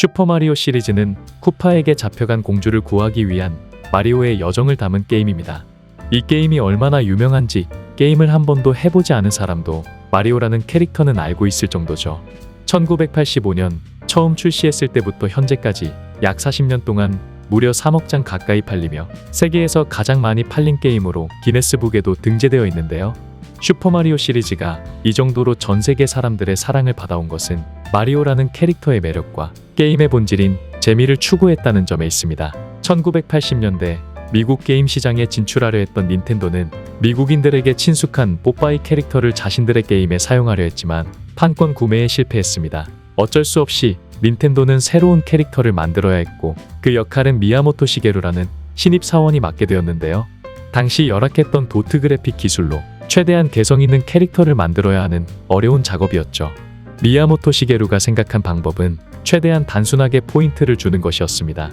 슈퍼마리오 시리즈는 쿠파에게 잡혀간 공주를 구하기 위한 마리오의 여정을 담은 게임입니다. 이 게임이 얼마나 유명한지 게임을 한 번도 해보지 않은 사람도 마리오라는 캐릭터는 알고 있을 정도죠. 1985년 처음 출시했을 때부터 현재까지 약 40년 동안 무려 3억 장 가까이 팔리며 세계에서 가장 많이 팔린 게임으로 기네스북에도 등재되어 있는데요. 슈퍼마리오 시리즈가 이 정도로 전 세계 사람들의 사랑을 받아온 것은 마리오라는 캐릭터의 매력과 게임의 본질인 재미를 추구했다는 점에 있습니다. 1980년대 미국 게임 시장에 진출하려 했던 닌텐도는 미국인들에게 친숙한 뽀빠이 캐릭터를 자신들의 게임에 사용하려 했지만 판권 구매에 실패했습니다. 어쩔 수 없이 닌텐도는 새로운 캐릭터를 만들어야 했고 그 역할은 미야모토 시게루라는 신입사원이 맡게 되었는데요. 당시 열악했던 도트 그래픽 기술로 최대한 개성 있는 캐릭터를 만들어야 하는 어려운 작업이었죠. 미야모토 시게루가 생각한 방법은 최대한 단순하게 포인트를 주는 것이었습니다.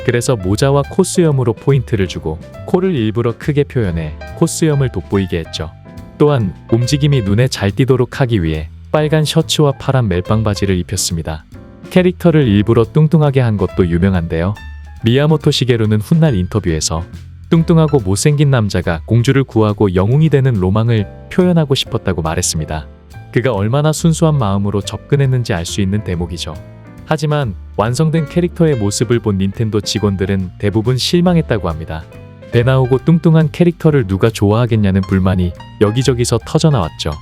그래서 모자와 코 수염으로 포인트를 주고 코를 일부러 크게 표현해 코 수염을 돋보이게 했죠. 또한 움직임이 눈에 잘 띄도록 하기 위해 빨간 셔츠와 파란 멜빵 바지를 입혔습니다. 캐릭터를 일부러 뚱뚱하게 한 것도 유명한데요. 미야모토 시게루는 훗날 인터뷰에서 뚱뚱하고 못생긴 남자가 공주를 구하고 영웅이 되는 로망을 표현하고 싶었다고 말했습니다. 그가 얼마나 순수한 마음으로 접근했는지 알 수 있는 대목이죠. 하지만 완성된 캐릭터의 모습을 본 닌텐도 직원들은 대부분 실망했다고 합니다. 배 나오고 뚱뚱한 캐릭터를 누가 좋아하겠냐는 불만이 여기저기서 터져나왔죠.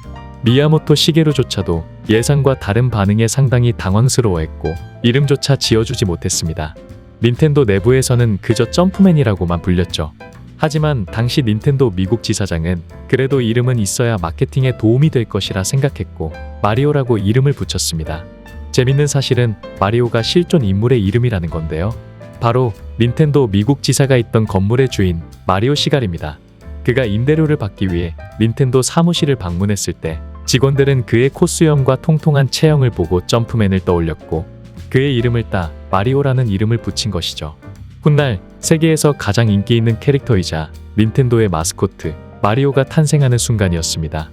미야모토 시게루조차도 예상과 다른 반응에 상당히 당황스러워했고 이름조차 지어주지 못했습니다. 닌텐도 내부에서는 그저 점프맨이라고만 불렸죠. 하지만 당시 닌텐도 미국 지사장은 그래도 이름은 있어야 마케팅에 도움이 될 것이라 생각했고 마리오라고 이름을 붙였습니다. 재밌는 사실은 마리오가 실존 인물의 이름이라는 건데요. 바로 닌텐도 미국 지사가 있던 건물의 주인 마리오 시갈입니다. 그가 임대료를 받기 위해 닌텐도 사무실을 방문했을 때 직원들은 그의 콧수염과 통통한 체형을 보고 점프맨을 떠올렸고 그의 이름을 따 마리오라는 이름을 붙인 것이죠. 훗날 세계에서 가장 인기 있는 캐릭터이자 닌텐도의 마스코트 마리오가 탄생하는 순간이었습니다.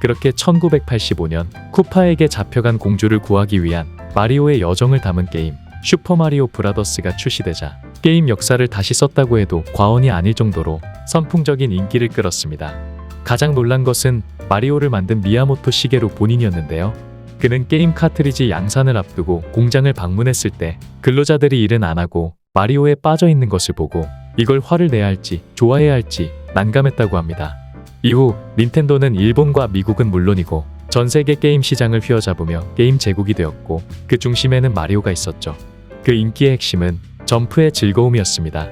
그렇게 1985년 쿠파에게 잡혀간 공주를 구하기 위한 마리오의 여정을 담은 게임 슈퍼마리오 브라더스가 출시되자 게임 역사를 다시 썼다고 해도 과언이 아닐 정도로 선풍적인 인기를 끌었습니다. 가장 놀란 것은 마리오를 만든 미야모토 시게루 본인이었는데요. 그는 게임 카트리지 양산을 앞두고 공장을 방문했을 때 근로자들이 일은 안 하고 마리오에 빠져 있는 것을 보고 이걸 화를 내야 할지 좋아해야 할지 난감했다고 합니다. 이후 닌텐도는 일본과 미국은 물론이고 전 세계 게임 시장을 휘어잡으며 게임 제국이 되었고 그 중심에는 마리오가 있었죠. 그 인기의 핵심은 점프의 즐거움이었습니다.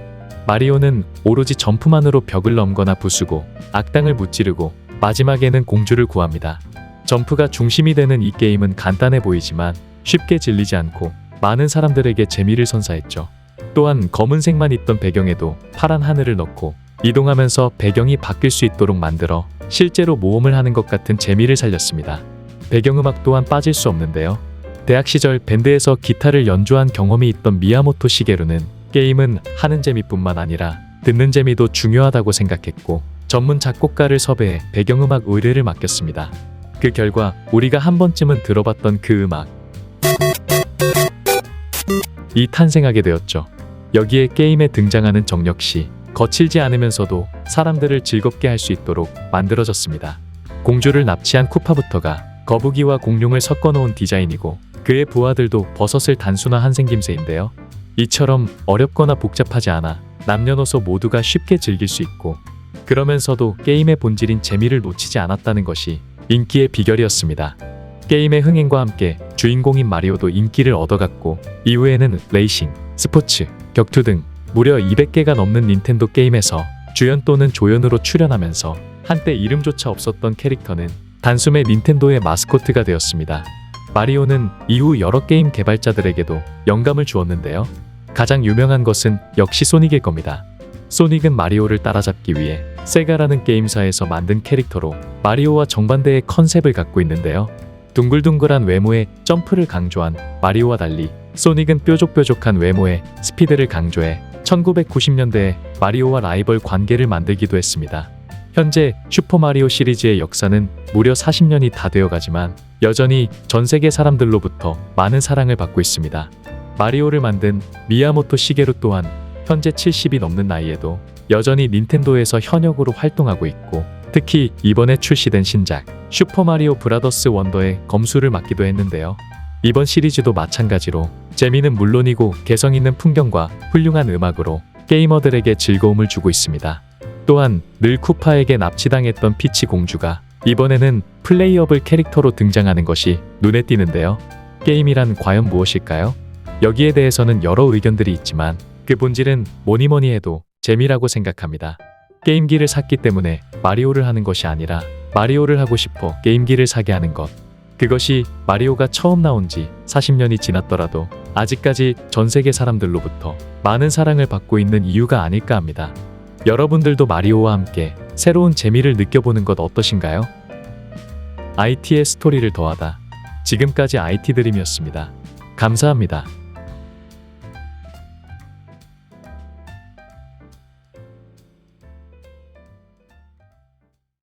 마리오는 오로지 점프만으로 벽을 넘거나 부수고 악당을 무찌르고 마지막에는 공주를 구합니다. 점프가 중심이 되는 이 게임은 간단해 보이지만 쉽게 질리지 않고 많은 사람들에게 재미를 선사했죠. 또한 검은색만 있던 배경에도 파란 하늘을 넣고 이동하면서 배경이 바뀔 수 있도록 만들어 실제로 모험을 하는 것 같은 재미를 살렸습니다. 배경음악 또한 빠질 수 없는데요. 대학 시절 밴드에서 기타를 연주한 경험이 있던 미야모토 시게루는 게임은 하는 재미뿐만 아니라 듣는 재미도 중요하다고 생각했고 전문 작곡가를 섭외해 배경음악 의뢰를 맡겼습니다. 그 결과 우리가 한 번쯤은 들어봤던 그 음악이 탄생하게 되었죠. 여기에 게임에 등장하는 정 역시 거칠지 않으면서도 사람들을 즐겁게 할 수 있도록 만들어졌습니다. 공주를 납치한 쿠파부터가 거북이와 공룡을 섞어놓은 디자인이고 그의 부하들도 버섯을 단순화한 생김새인데요. 이처럼 어렵거나 복잡하지 않아 남녀노소 모두가 쉽게 즐길 수 있고 그러면서도 게임의 본질인 재미를 놓치지 않았다는 것이 인기의 비결이었습니다. 게임의 흥행과 함께 주인공인 마리오도 인기를 얻어갔고 이후에는 레이싱, 스포츠, 격투 등 무려 200개가 넘는 닌텐도 게임에서 주연 또는 조연으로 출연하면서 한때 이름조차 없었던 캐릭터는 단숨에 닌텐도의 마스코트가 되었습니다. 마리오는 이후 여러 게임 개발자들에게도 영감을 주었는데요. 가장 유명한 것은 역시 소닉일 겁니다. 소닉은 마리오를 따라잡기 위해 세가라는 게임사에서 만든 캐릭터로 마리오와 정반대의 컨셉을 갖고 있는데요. 둥글둥글한 외모에 점프를 강조한 마리오와 달리 소닉은 뾰족뾰족한 외모에 스피드를 강조해 1990년대에 마리오와 라이벌 관계를 만들기도 했습니다. 현재 슈퍼마리오 시리즈의 역사는 무려 40년이 다 되어가지만 여전히 전 세계 사람들로부터 많은 사랑을 받고 있습니다. 마리오를 만든 미야모토 시게루 또한 현재 70이 넘는 나이에도 여전히 닌텐도에서 현역으로 활동하고 있고, 특히 이번에 출시된 신작 슈퍼마리오 브라더스 원더의 검수를 맡기도 했는데요. 이번 시리즈도 마찬가지로 재미는 물론이고 개성 있는 풍경과 훌륭한 음악으로 게이머들에게 즐거움을 주고 있습니다. 또한 늘 쿠파에게 납치당했던 피치 공주가 이번에는 플레이어블 캐릭터로 등장하는 것이 눈에 띄는데요. 게임이란 과연 무엇일까요? 여기에 대해서는 여러 의견들이 있지만 그 본질은 뭐니뭐니 해도 재미라고 생각합니다. 게임기를 샀기 때문에 마리오를 하는 것이 아니라 마리오를 하고 싶어 게임기를 사게 하는 것. 그것이 마리오가 처음 나온 지 40년이 지났더라도 아직까지 전 세계 사람들로부터 많은 사랑을 받고 있는 이유가 아닐까 합니다. 여러분들도 마리오와 함께 새로운 재미를 느껴보는 것 어떠신가요? IT의 스토리를 더하다. 지금까지 IT 드림이었습니다. 감사합니다.